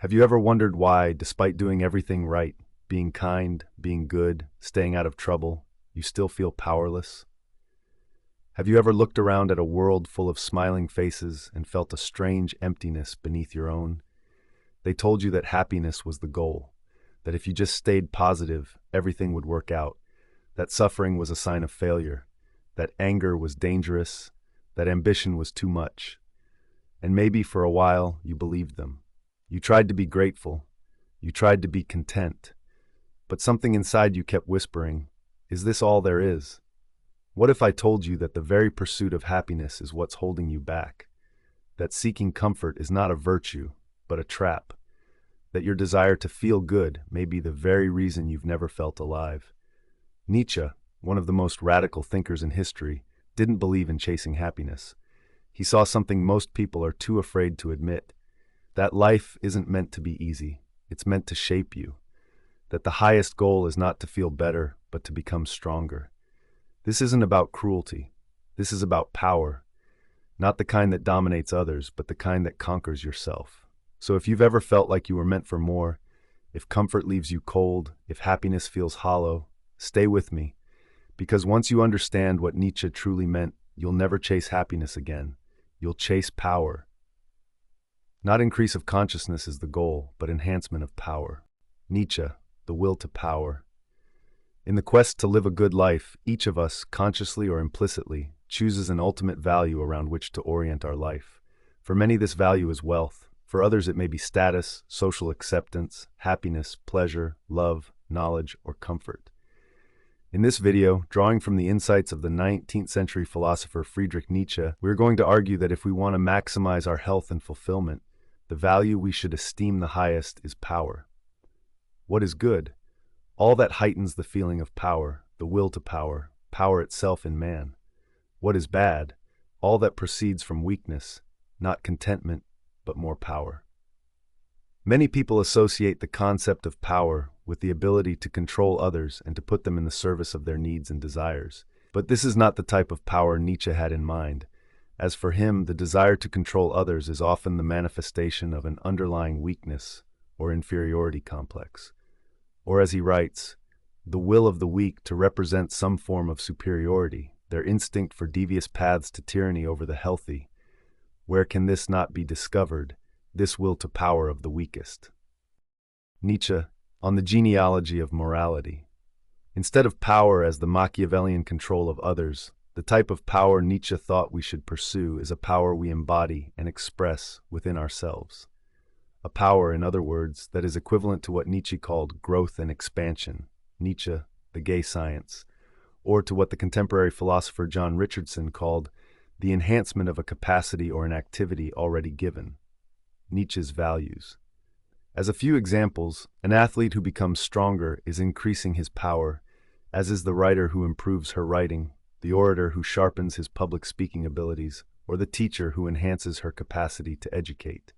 Have you ever wondered why, despite doing everything right, being kind, being good, staying out of trouble, you still feel powerless? Have you ever looked around at a world full of smiling faces and felt a strange emptiness beneath your own? They told you that happiness was the goal, that if you just stayed positive, everything would work out, that suffering was a sign of failure, that anger was dangerous, that ambition was too much. And maybe for a while you believed them. You tried to be grateful. You tried to be content. But something inside you kept whispering, "Is this all there is?" What if I told you that the very pursuit of happiness is what's holding you back? That seeking comfort is not a virtue, but a trap? That your desire to feel good may be the very reason you've never felt alive? Nietzsche, one of the most radical thinkers in history, didn't believe in chasing happiness. He saw something most people are too afraid to admit: that life isn't meant to be easy, it's meant to shape you. That the highest goal is not to feel better, but to become stronger. This isn't about cruelty. This is about power. Not the kind that dominates others, but the kind that conquers yourself. So if you've ever felt like you were meant for more, if comfort leaves you cold, if happiness feels hollow, stay with me. Because once you understand what Nietzsche truly meant, you'll never chase happiness again. You'll chase power. Not increase of consciousness is the goal, but enhancement of power. Nietzsche, the will to power. In the quest to live a good life, each of us, consciously or implicitly, chooses an ultimate value around which to orient our life. For many, this value is wealth. For others, it may be status, social acceptance, happiness, pleasure, love, knowledge, or comfort. In this video, drawing from the insights of the 19th century philosopher Friedrich Nietzsche, we are going to argue that if we want to maximize our health and fulfillment, the value we should esteem the highest is power. What is good? All that heightens the feeling of power, the will to power, power itself in man. What is bad? All that proceeds from weakness, not contentment, but more power. Many people associate the concept of power with the ability to control others and to put them in the service of their needs and desires. But this is not the type of power Nietzsche had in mind. As for him, the desire to control others is often the manifestation of an underlying weakness or inferiority complex. Or as he writes, the will of the weak to represent some form of superiority, their instinct for devious paths to tyranny over the healthy. Where can this not be discovered, this will to power of the weakest? Nietzsche, on the genealogy of morality. Instead of power as the Machiavellian control of others, the type of power Nietzsche thought we should pursue is a power we embody and express within ourselves. A power, in other words, that is equivalent to what Nietzsche called growth and expansion, Nietzsche, the gay science, or to what the contemporary philosopher John Richardson called the enhancement of a capacity or an activity already given, Nietzsche's values. As a few examples, an athlete who becomes stronger is increasing his power, as is the writer who improves her writing, the orator who sharpens his public speaking abilities, or the teacher who enhances her capacity to educate.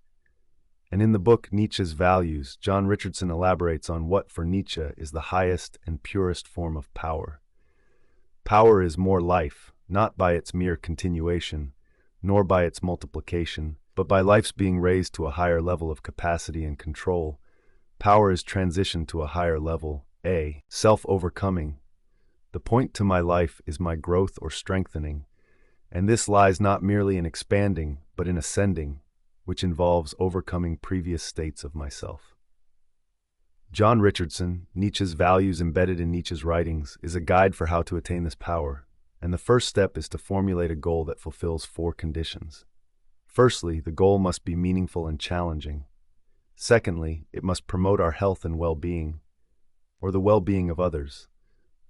And in the book Nietzsche's Values, John Richardson elaborates on what for Nietzsche is the highest and purest form of power. Power is more life, not by its mere continuation, nor by its multiplication, but by life's being raised to a higher level of capacity and control. Power is transition to a higher level, self-overcoming. The point to my life is my growth or strengthening, and this lies not merely in expanding, but in ascending, which involves overcoming previous states of myself. John Richardson, Nietzsche's Values embedded in Nietzsche's writings, is a guide for how to attain this power, and the first step is to formulate a goal that fulfills 4 conditions. Firstly, the goal must be meaningful and challenging. Secondly, it must promote our health and well-being, or the well-being of others.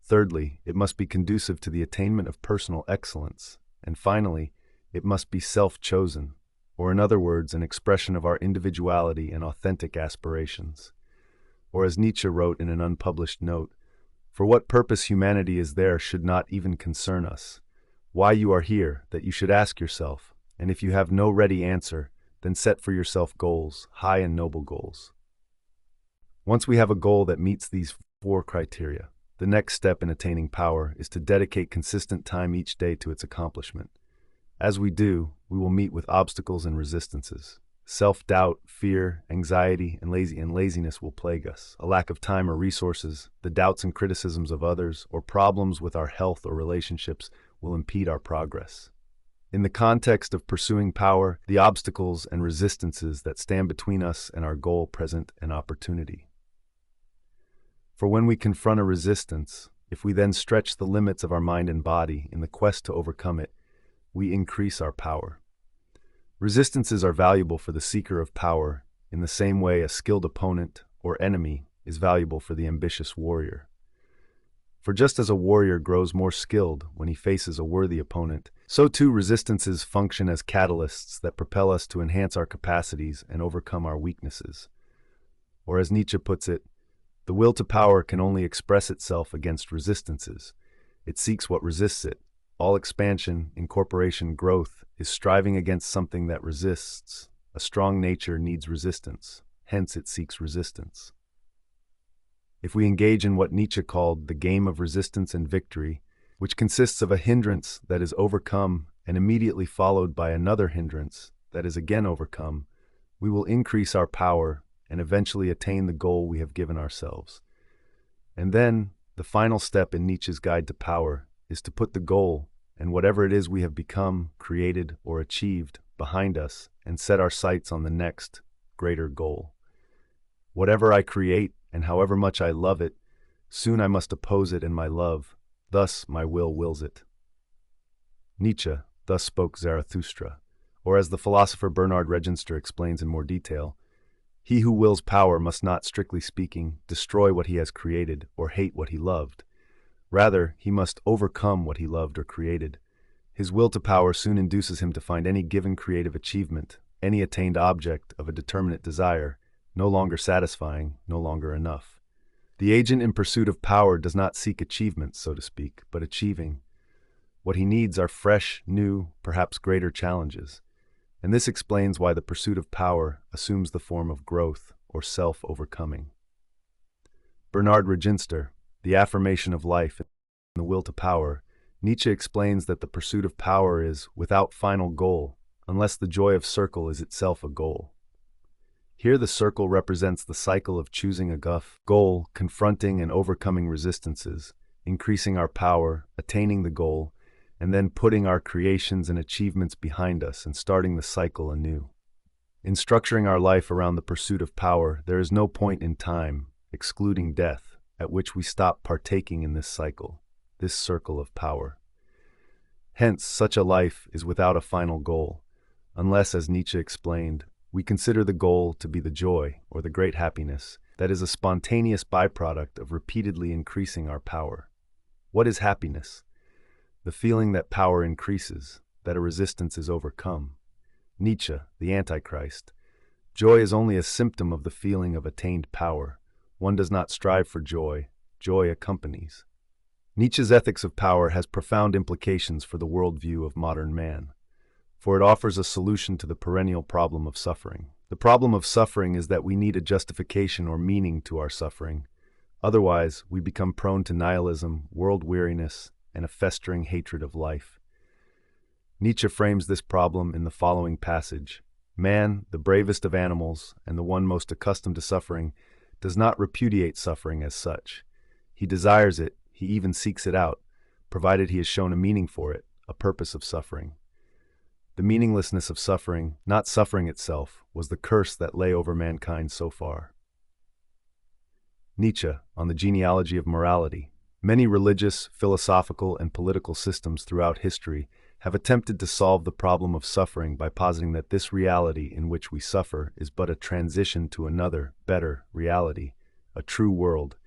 Thirdly, it must be conducive to the attainment of personal excellence. And finally, it must be self-chosen, or in other words, an expression of our individuality and authentic aspirations. Or as Nietzsche wrote in an unpublished note, "For what purpose humanity is there should not even concern us. Why you are here, that you should ask yourself, and if you have no ready answer, then set for yourself goals, high and noble goals." Once we have a goal that meets these 4 criteria, the next step in attaining power is to dedicate consistent time each day to its accomplishment. As we do, we will meet with obstacles and resistances. Self-doubt, fear, anxiety, and laziness will plague us. A lack of time or resources, the doubts and criticisms of others, or problems with our health or relationships will impede our progress. In the context of pursuing power, the obstacles and resistances that stand between us and our goal present an opportunity. For when we confront a resistance, if we then stretch the limits of our mind and body in the quest to overcome it, we increase our power. Resistances are valuable for the seeker of power in the same way a skilled opponent or enemy is valuable for the ambitious warrior. For just as a warrior grows more skilled when he faces a worthy opponent, so too resistances function as catalysts that propel us to enhance our capacities and overcome our weaknesses. Or as Nietzsche puts it, the will to power can only express itself against resistances. It seeks what resists it. All expansion, incorporation, growth is striving against something that resists. A strong nature needs resistance, hence it seeks resistance. If we engage in what Nietzsche called the game of resistance and victory, which consists of a hindrance that is overcome and immediately followed by another hindrance that is again overcome, we will increase our power and eventually attain the goal we have given ourselves. And then, the final step in Nietzsche's guide to power is to put the goal and whatever it is we have become, created, or achieved behind us and set our sights on the next, greater goal. Whatever I create, and however much I love it, soon I must oppose it in my love, thus my will wills it. Nietzsche, thus spoke Zarathustra, or as the philosopher Bernard Regenster explains in more detail, he who wills power must not, strictly speaking, destroy what he has created or hate what he loved. Rather, he must overcome what he loved or created. His will to power soon induces him to find any given creative achievement, any attained object of a determinate desire, no longer satisfying, no longer enough. The agent in pursuit of power does not seek achievements, so to speak, but achieving. What he needs are fresh, new, perhaps greater challenges. And this explains why the pursuit of power assumes the form of growth or self-overcoming. Bernard Regenster, The Affirmation of Life and the Will to Power, Nietzsche explains that the pursuit of power is without final goal, unless the joy of circle is itself a goal. Here the circle represents the cycle of choosing a goal, confronting and overcoming resistances, increasing our power, attaining the goal, and then putting our creations and achievements behind us and starting the cycle anew. In structuring our life around the pursuit of power, there is no point in time, excluding death, at which we stop partaking in this cycle, this circle of power. Hence, such a life is without a final goal, unless, as Nietzsche explained, we consider the goal to be the joy or the great happiness that is a spontaneous byproduct of repeatedly increasing our power. What is happiness? The feeling that power increases, that a resistance is overcome. Nietzsche, the Antichrist. Joy is only a symptom of the feeling of attained power. One does not strive for joy. Joy accompanies. Nietzsche's ethics of power has profound implications for the worldview of modern man, for it offers a solution to the perennial problem of suffering. The problem of suffering is that we need a justification or meaning to our suffering. Otherwise, we become prone to nihilism, world weariness, and a festering hatred of life. Nietzsche frames this problem in the following passage. Man, the bravest of animals, and the one most accustomed to suffering, does not repudiate suffering as such. He desires it, he even seeks it out, provided he is shown a meaning for it, a purpose of suffering. The meaninglessness of suffering, not suffering itself, was the curse that lay over mankind so far. Nietzsche, on the genealogy of morality. Many religious, philosophical, and political systems throughout history have attempted to solve the problem of suffering by positing that this reality in which we suffer is but a transition to another, better reality, a true world,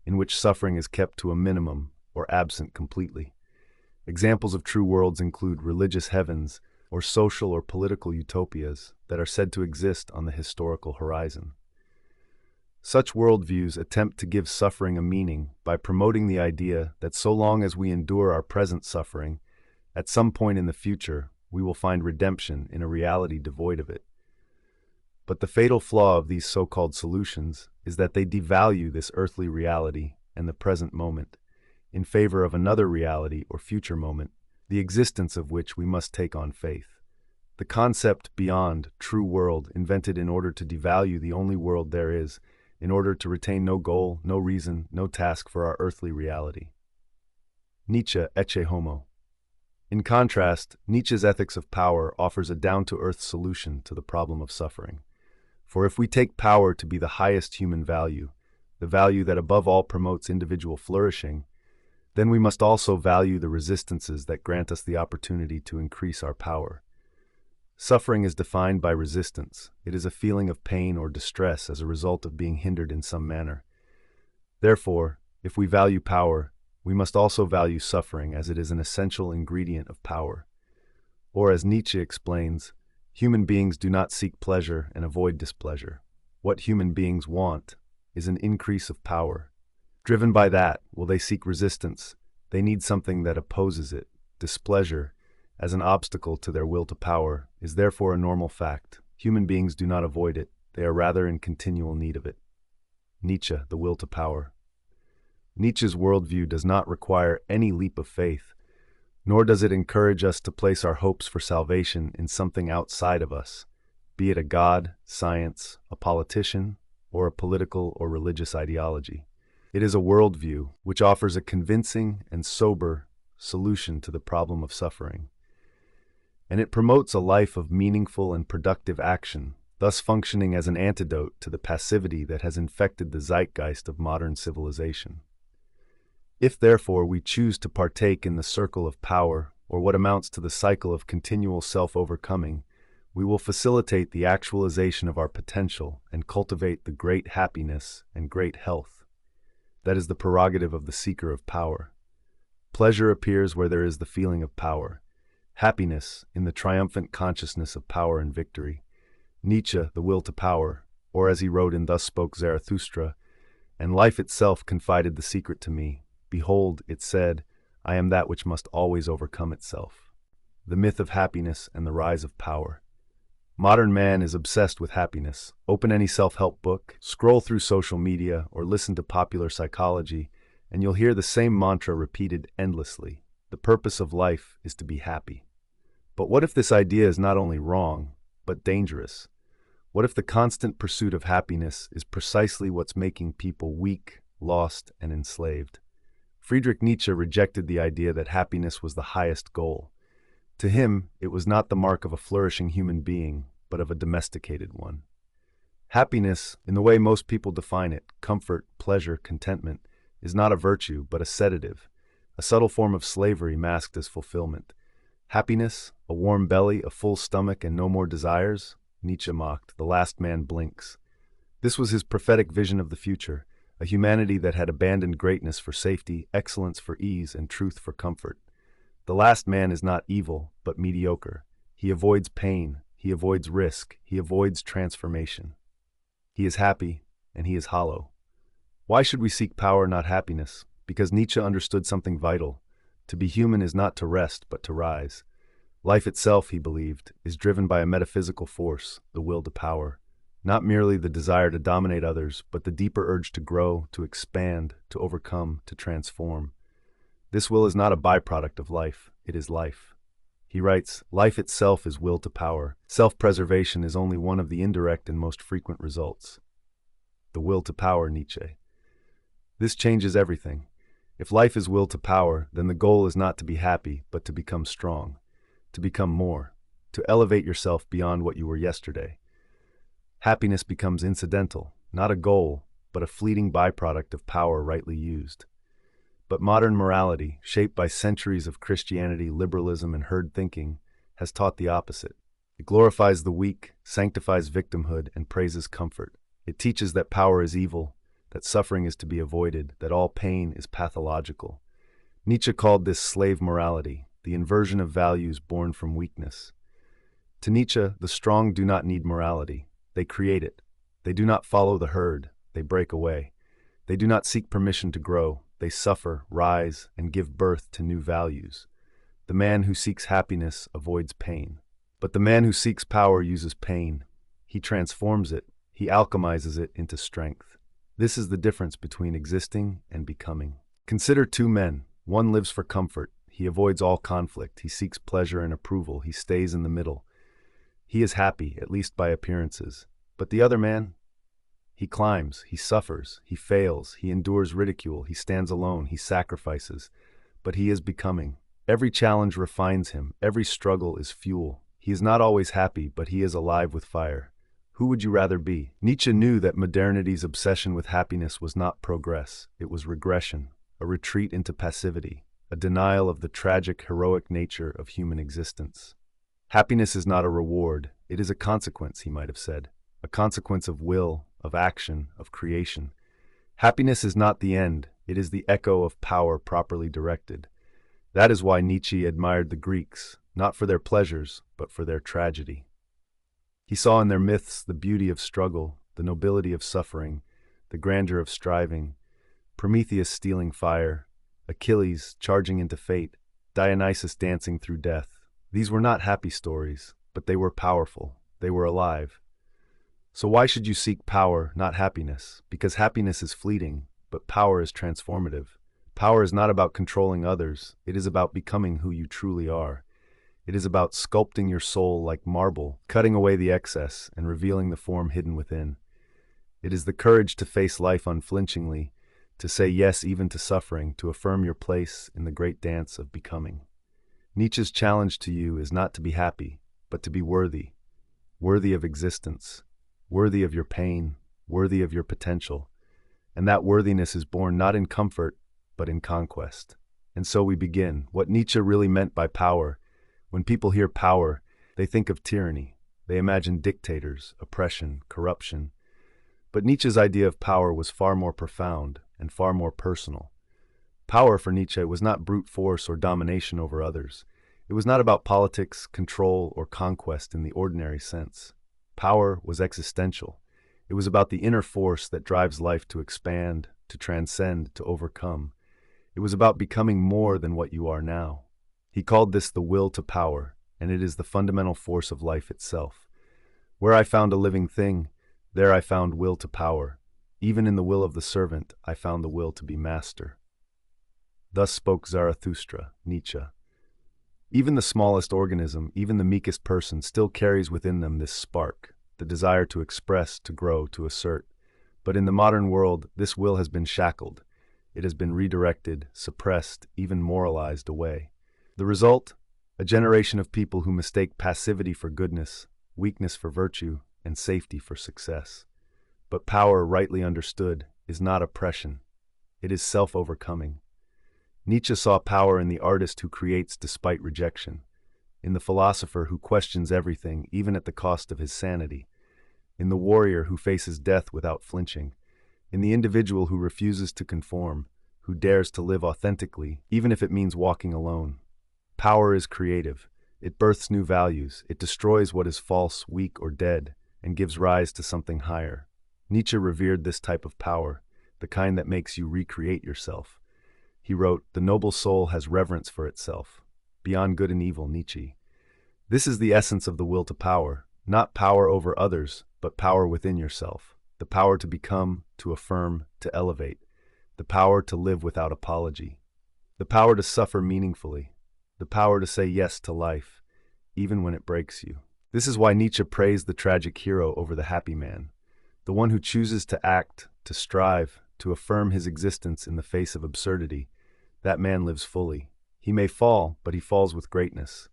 in which suffering is kept to a minimum or absent completely. Examples of true worlds include religious heavens or social or political utopias that are said to exist on the historical horizon. Such worldviews attempt to give suffering a meaning by promoting the idea that so long as we endure our present suffering, at some point in the future, we will find redemption in a reality devoid of it. But the fatal flaw of these so-called solutions is that they devalue this earthly reality and the present moment in favor of another reality or future moment, the existence of which we must take on faith. the concept beyond, true world, invented in order to devalue the only world there is, in order to retain no goal, no reason, no task for our earthly reality. Nietzsche, Ecce Homo. In contrast, Nietzsche's ethics of power offers a down-to-earth solution to the problem of suffering. For if we take power to be the highest human value, the value that above all promotes individual flourishing, then we must also value the resistances that grant us the opportunity to increase our power. Suffering is defined by resistance. It is a feeling of pain or distress as a result of being hindered in some manner. Therefore, if we value power, we must also value suffering, as it is an essential ingredient of power. Or, as Nietzsche explains, human beings do not seek pleasure and avoid displeasure. What human beings want is an increase of power. Driven by that, will they seek resistance? They need something that opposes it. Displeasure, as an obstacle to their will to power, is therefore a normal fact. Human beings do not avoid it. They are rather in continual need of it. Nietzsche, the will to power. Nietzsche's worldview does not require any leap of faith, nor does it encourage us to place our hopes for salvation in something outside of us, be it a god, science, a politician, or a political or religious ideology. It is a worldview which offers a convincing and sober solution to the problem of suffering. And it promotes a life of meaningful and productive action, thus functioning as an antidote to the passivity that has infected the zeitgeist of modern civilization. If, therefore, we choose to partake in the circle of power, or what amounts to the cycle of continual self-overcoming, we will facilitate the actualization of our potential and cultivate the great happiness and great health. That is the prerogative of the seeker of power. Pleasure appears where there is the feeling of power. Happiness in the triumphant consciousness of power and victory. Nietzsche, the will to power, or as he wrote in Thus Spoke Zarathustra, and life itself confided the secret to me. Behold, it said, I am that which must always overcome itself. The myth of happiness and the rise of power. Modern man is obsessed with happiness. Open any self-help book, scroll through social media, or listen to popular psychology, and you'll hear the same mantra repeated endlessly. The purpose of life is to be happy. But what if this idea is not only wrong, but dangerous? What if the constant pursuit of happiness is precisely what's making people weak, lost, and enslaved? Friedrich Nietzsche rejected the idea that happiness was the highest goal. To him, it was not the mark of a flourishing human being, but of a domesticated one. Happiness, in the way most people define it, comfort, pleasure, contentment, is not a virtue, but a sedative, a subtle form of slavery masked as fulfillment. Happiness, a warm belly, a full stomach, and no more desires? Nietzsche mocked, the last man blinks. This was his prophetic vision of the future, a humanity that had abandoned greatness for safety, excellence for ease, and truth for comfort. The last man is not evil, but mediocre. He avoids pain, he avoids risk, he avoids transformation. He is happy, and he is hollow. Why should we seek power, not happiness? Because Nietzsche understood something vital. To be human is not to rest, but to rise. Life itself, he believed, is driven by a metaphysical force, the will to power. Not merely the desire to dominate others, but the deeper urge to grow, to expand, to overcome, to transform. This will is not a byproduct of life, it is life. He writes, life itself is will to power. Self-preservation is only one of the indirect and most frequent results. The will to power, Nietzsche. This changes everything. If life is will to power, then the goal is not to be happy, but to become strong, to become more, to elevate yourself beyond what you were yesterday. Happiness becomes incidental, not a goal, but a fleeting byproduct of power rightly used. But modern morality, shaped by centuries of Christianity, liberalism, and herd thinking, has taught the opposite. It glorifies the weak, sanctifies victimhood, and praises comfort. It teaches that power is evil, that suffering is to be avoided, that all pain is pathological. Nietzsche called this slave morality, the inversion of values born from weakness. To Nietzsche, the strong do not need morality. They create it. They do not follow the herd. They break away. They do not seek permission to grow. They suffer, rise, and give birth to new values. The man who seeks happiness avoids pain. But the man who seeks power uses pain. He transforms it. He alchemizes it into strength. This is the difference between existing and becoming. Consider two men. One lives for comfort. He avoids all conflict. He seeks pleasure and approval. He stays in the middle. He is happy, at least by appearances. But the other man? He climbs, he suffers, he fails, he endures ridicule, he stands alone, he sacrifices. But he is becoming. Every challenge refines him, every struggle is fuel. He is not always happy, but he is alive with fire. Who would you rather be? Nietzsche knew that modernity's obsession with happiness was not progress, it was regression, a retreat into passivity, a denial of the tragic, heroic nature of human existence. Happiness is not a reward, it is a consequence, he might have said, a consequence of will, of action, of creation. Happiness is not the end, it is the echo of power properly directed. That is why Nietzsche admired the Greeks, not for their pleasures, but for their tragedy. He saw in their myths the beauty of struggle, the nobility of suffering, the grandeur of striving, Prometheus stealing fire, Achilles charging into fate, Dionysus dancing through death. These were not happy stories, but they were powerful, they were alive. So why should you seek power, not happiness? Because happiness is fleeting, but power is transformative. Power is not about controlling others, it is about becoming who you truly are. It is about sculpting your soul like marble, cutting away the excess and revealing the form hidden within. It is the courage to face life unflinchingly, to say yes even to suffering, to affirm your place in the great dance of becoming. Nietzsche's challenge to you is not to be happy, but to be worthy, worthy of existence, worthy of your pain, worthy of your potential. And that worthiness is born not in comfort, but in conquest. And so we begin, what Nietzsche really meant by power. When people hear power, they think of tyranny. They imagine dictators, oppression, corruption. But Nietzsche's idea of power was far more profound and far more personal. Power for Nietzsche was not brute force or domination over others. It was not about politics, control, or conquest in the ordinary sense. Power was existential. It was about the inner force that drives life to expand, to transcend, to overcome. It was about becoming more than what you are now. He called this the will to power, and it is the fundamental force of life itself. Where I found a living thing, there I found will to power. Even in the will of the servant, I found the will to be master. Thus spoke Zarathustra, Nietzsche. Even the smallest organism, even the meekest person, still carries within them this spark, the desire to express, to grow, to assert. But in the modern world, this will has been shackled. It has been redirected, suppressed, even moralized away. The result? A generation of people who mistake passivity for goodness, weakness for virtue, and safety for success. But power, rightly understood, is not oppression. It is self-overcoming. Nietzsche saw power in the artist who creates despite rejection, in the philosopher who questions everything, even at the cost of his sanity, in the warrior who faces death without flinching, in the individual who refuses to conform, who dares to live authentically, even if it means walking alone. Power is creative. It births new values. It destroys what is false, weak, or dead, and gives rise to something higher. Nietzsche revered this type of power, the kind that makes you recreate yourself. He wrote, "The noble soul has reverence for itself. Beyond good and evil, Nietzsche." This is the essence of the will to power, not power over others, but power within yourself. The power to become, to affirm, to elevate. The power to live without apology. The power to suffer meaningfully. The power to say yes to life, even when it breaks you. This is why Nietzsche praised the tragic hero over the happy man, the one who chooses to act, to strive, to affirm his existence in the face of absurdity. That man lives fully. He may fall, but he falls with greatness.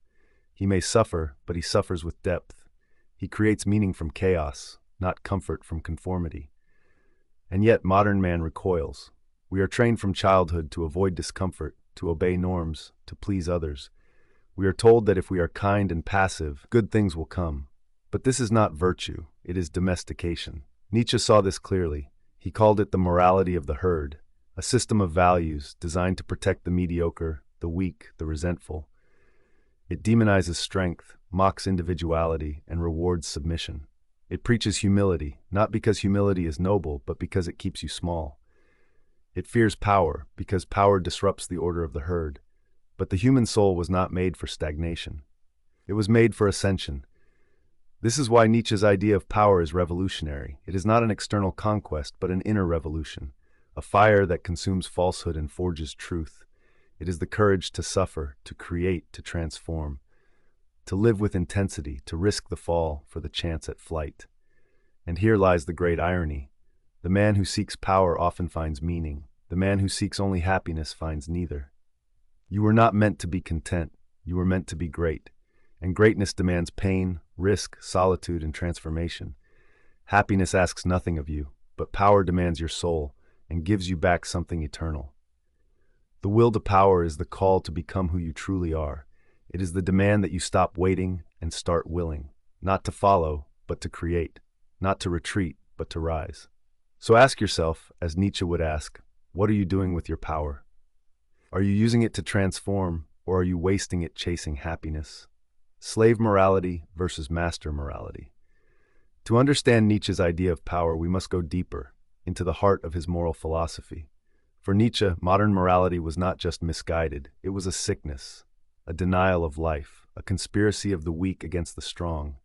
He may suffer, but he suffers with depth. He creates meaning from chaos, not comfort from conformity. And yet modern man recoils. We are trained from childhood to avoid discomfort, to obey norms, to please others. We are told that if we are kind and passive, good things will come. But this is not virtue, it is domestication. Nietzsche saw this clearly. He called it the morality of the herd, a system of values designed to protect the mediocre, the weak, the resentful. It demonizes strength, mocks individuality, and rewards submission. It preaches humility, not because humility is noble, but because it keeps you small. It fears power, because power disrupts the order of the herd. But the human soul was not made for stagnation. It was made for ascension. This is why Nietzsche's idea of power is revolutionary. It is not an external conquest, but an inner revolution, a fire that consumes falsehood and forges truth. It is the courage to suffer, to create, to transform. to live with intensity, to risk the fall for the chance at flight. And here lies the great irony. The man who seeks power often finds meaning. The man who seeks only happiness finds neither. You were not meant to be content. You were meant to be great. And greatness demands pain, risk, solitude, and transformation. Happiness asks nothing of you, but power demands your soul and gives you back something eternal. The will to power is the call to become who you truly are. It is the demand that you stop waiting and start willing, not to follow, but to create, not to retreat, but to rise. So ask yourself, as Nietzsche would ask, what are you doing with your power? Are you using it to transform, or are you wasting it chasing happiness? Slave morality versus master morality. To understand Nietzsche's idea of power, we must go deeper, into the heart of his moral philosophy. For Nietzsche, modern morality was not just misguided, it was a sickness, a denial of life, a conspiracy of the weak against the strong.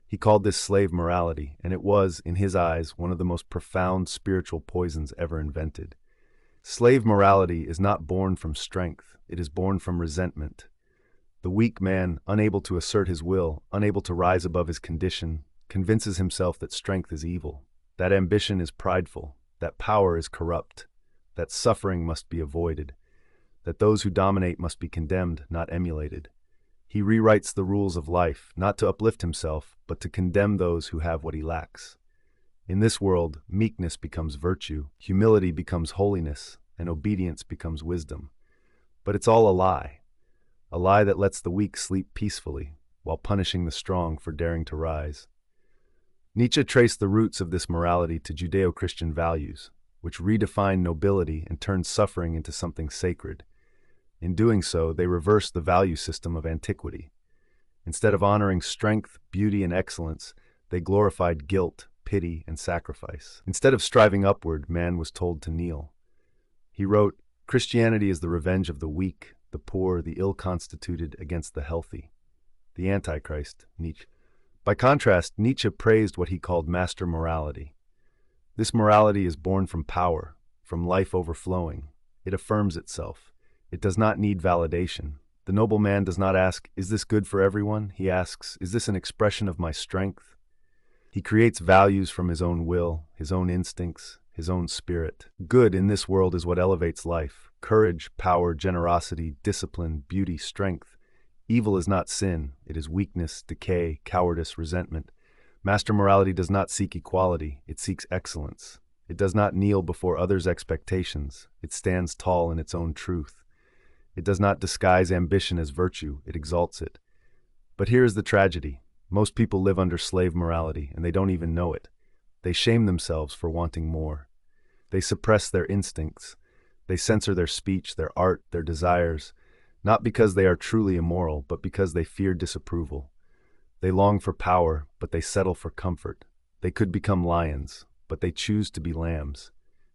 He called this slave morality, and it was, in his eyes, one of the most profound spiritual poisons ever invented. Slave morality is not born from strength, it is born from resentment. The weak man, unable to assert his will, unable to rise above his condition, convinces himself that strength is evil, that ambition is prideful, that power is corrupt, that suffering must be avoided, that those who dominate must be condemned, not emulated. He rewrites the rules of life, not to uplift himself, but to condemn those who have what he lacks. In this world, meekness becomes virtue, humility becomes holiness, and obedience becomes wisdom. But it's all a lie that lets the weak sleep peacefully, while punishing the strong for daring to rise. Nietzsche traced the roots of this morality to Judeo-Christian values, which redefine nobility and turn suffering into something sacred. In doing so, they reversed the value system of antiquity. Instead of honoring strength, beauty, and excellence, they glorified guilt, pity, and sacrifice. Instead of striving upward, man was told to kneel. He wrote, "Christianity is the revenge of the weak, the poor, the ill-constituted against the healthy." The Antichrist, Nietzsche. By contrast, Nietzsche praised what he called master morality. This morality is born from power, from life overflowing. It affirms itself. It does not need validation. The noble man does not ask, "Is this good for everyone?" He asks, "Is this an expression of my strength?" He creates values from his own will, his own instincts, his own spirit. Good in this world is what elevates life. Courage, power, generosity, discipline, beauty, strength. Evil is not sin. It is weakness, decay, cowardice, resentment. Master morality does not seek equality. It seeks excellence. It does not kneel before others' expectations. It stands tall in its own truth. It does not disguise ambition as virtue. It exalts it. But here is the tragedy. Most people live under slave morality, and they don't even know it. They shame themselves for wanting more. They suppress their instincts. They censor their speech, their art, their desires, not because they are truly immoral, but because they fear disapproval. They long for power, but they settle for comfort. They could become lions, but they choose to be lambs.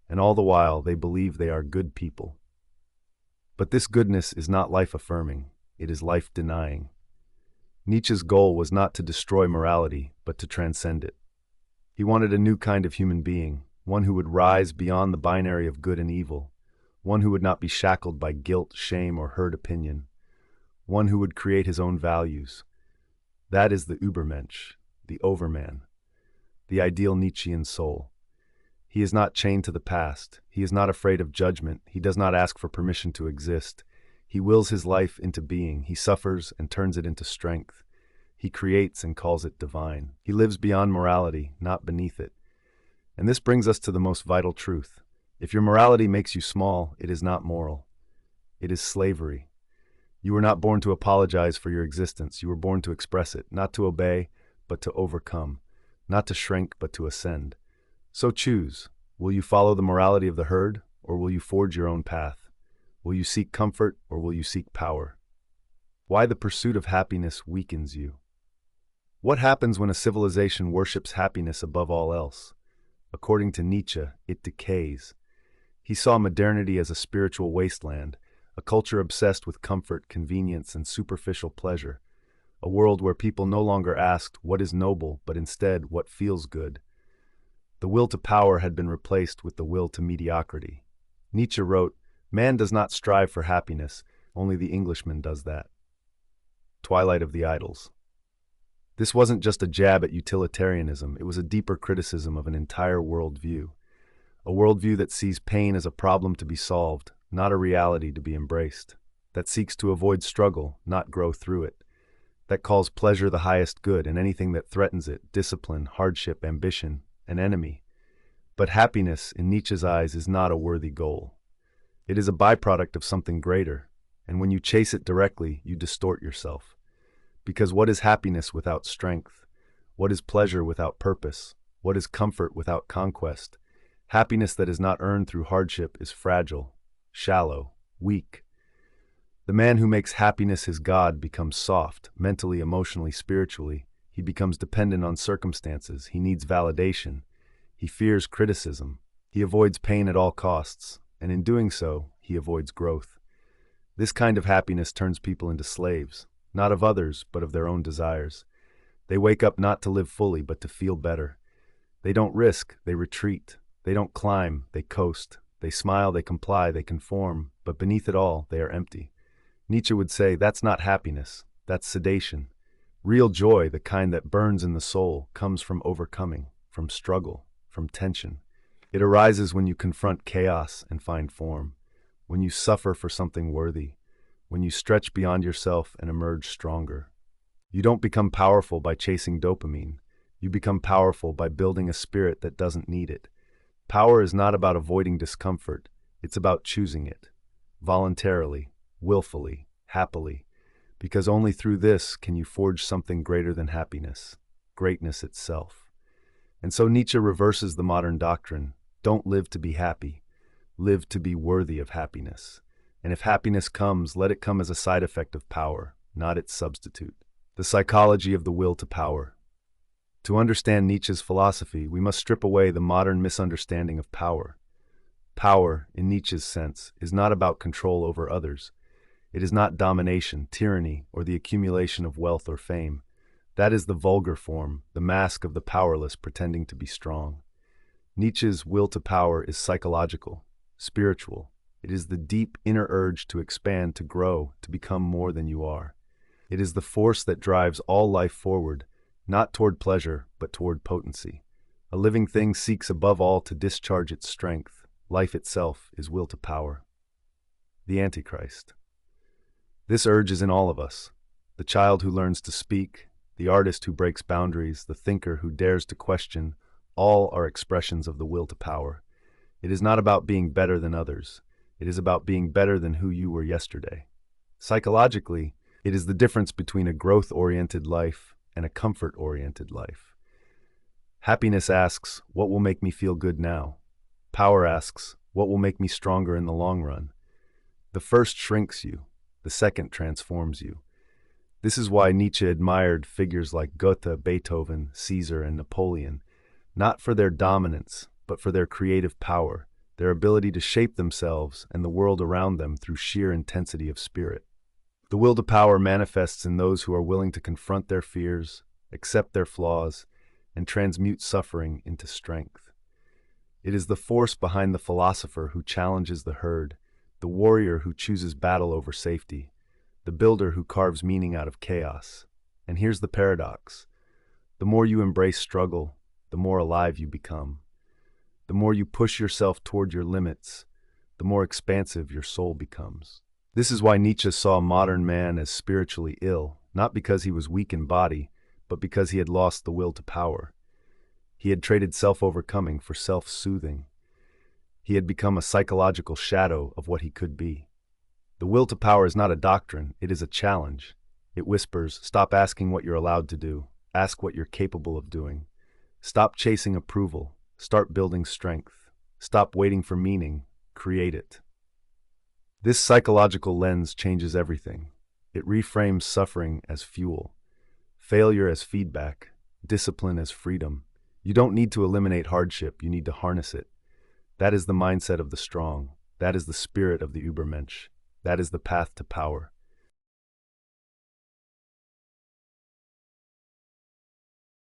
And all the while, they believe they are good people. But this goodness is not life-affirming. It is life-denying. Nietzsche's goal was not to destroy morality, but to transcend it. He wanted a new kind of human being, one who would rise beyond the binary of good and evil, one who would not be shackled by guilt, shame, or herd opinion, one who would create his own values. That is the Übermensch, the overman, the ideal Nietzschean soul. He is not chained to the past. He is not afraid of judgment. He does not ask for permission to exist. He wills his life into being. He suffers and turns it into strength. He creates and calls it divine. He lives beyond morality, not beneath it. And this brings us to the most vital truth. If your morality makes you small, it is not moral. It is slavery. You were not born to apologize for your existence. You were born to express it, not to obey, but to overcome, not to shrink, but to ascend. So choose. Will you follow the morality of the herd, or will you forge your own path? Will you seek comfort, or will you seek power? Why the pursuit of happiness weakens you. What happens when a civilization worships happiness above all else? According to Nietzsche, it decays. He saw modernity as a spiritual wasteland, a culture obsessed with comfort, convenience, and superficial pleasure, a world where people no longer asked what is noble, but instead what feels good. The will to power had been replaced with the will to mediocrity. Nietzsche wrote, "Man does not strive for happiness, only the Englishman does that." Twilight of the Idols. This wasn't just a jab at utilitarianism, it was a deeper criticism of an entire worldview. A worldview that sees pain as a problem to be solved, not a reality to be embraced. That seeks to avoid struggle, not grow through it. That calls pleasure the highest good and anything that threatens it, discipline, hardship, ambition, an enemy. But happiness, in Nietzsche's eyes, is not a worthy goal. It is a byproduct of something greater, and when you chase it directly, you distort yourself. Because what is happiness without strength? What is pleasure without purpose? What is comfort without conquest? Happiness that is not earned through hardship is fragile, shallow, weak. The man who makes happiness his god becomes soft, mentally, emotionally, spiritually. He becomes dependent on circumstances. He needs validation. He fears criticism. He avoids pain at all costs, and in doing so, he avoids growth. This kind of happiness turns people into slaves, not of others, but of their own desires. They wake up not to live fully, but to feel better. They don't risk, they retreat. They don't climb, they coast. They smile, they comply, they conform, but beneath it all, they are empty. Nietzsche would say, that's not happiness, that's sedation. Real joy, the kind that burns in the soul, comes from overcoming, from struggle, from tension. It arises when you confront chaos and find form, when you suffer for something worthy, when you stretch beyond yourself and emerge stronger. You don't become powerful by chasing dopamine. You become powerful by building a spirit that doesn't need it. Power is not about avoiding discomfort, it's about choosing it, voluntarily, willfully, happily, because only through this can you forge something greater than happiness, greatness itself. And so Nietzsche reverses the modern doctrine, don't live to be happy, live to be worthy of happiness. And if happiness comes, let it come as a side effect of power, not its substitute. The psychology of the will to power. To understand Nietzsche's philosophy, we must strip away the modern misunderstanding of power. Power, in Nietzsche's sense, is not about control over others. It is not domination, tyranny, or the accumulation of wealth or fame. That is the vulgar form, the mask of the powerless pretending to be strong. Nietzsche's will to power is psychological, spiritual. It is the deep inner urge to expand, to grow, to become more than you are. It is the force that drives all life forward, not toward pleasure, but toward potency. A living thing seeks above all to discharge its strength. Life itself is will to power. The Antichrist. This urge is in all of us. The child who learns to speak, the artist who breaks boundaries, the thinker who dares to question, all are expressions of the will to power. It is not about being better than others. It is about being better than who you were yesterday. Psychologically, it is the difference between a growth-oriented life and a comfort-oriented life. Happiness asks, what will make me feel good now? Power asks, what will make me stronger in the long run? The first shrinks you, the second transforms you. This is why Nietzsche admired figures like Goethe, Beethoven, Caesar, and Napoleon, not for their dominance, but for their creative power, their ability to shape themselves and the world around them through sheer intensity of spirit. The will to power manifests in those who are willing to confront their fears, accept their flaws, and transmute suffering into strength. It is the force behind the philosopher who challenges the herd, the warrior who chooses battle over safety, the builder who carves meaning out of chaos. And here's the paradox. The more you embrace struggle, the more alive you become. The more you push yourself toward your limits, the more expansive your soul becomes. This is why Nietzsche saw modern man as spiritually ill, not because he was weak in body, but because he had lost the will to power. He had traded self-overcoming for self-soothing. He had become a psychological shadow of what he could be. The will to power is not a doctrine, it is a challenge. It whispers, stop asking what you're allowed to do, ask what you're capable of doing. Stop chasing approval, start building strength. Stop waiting for meaning, create it. This psychological lens changes everything. It reframes suffering as fuel, failure as feedback, discipline as freedom. You don't need to eliminate hardship, you need to harness it. That is the mindset of the strong. That is the spirit of the Übermensch. That is the path to power.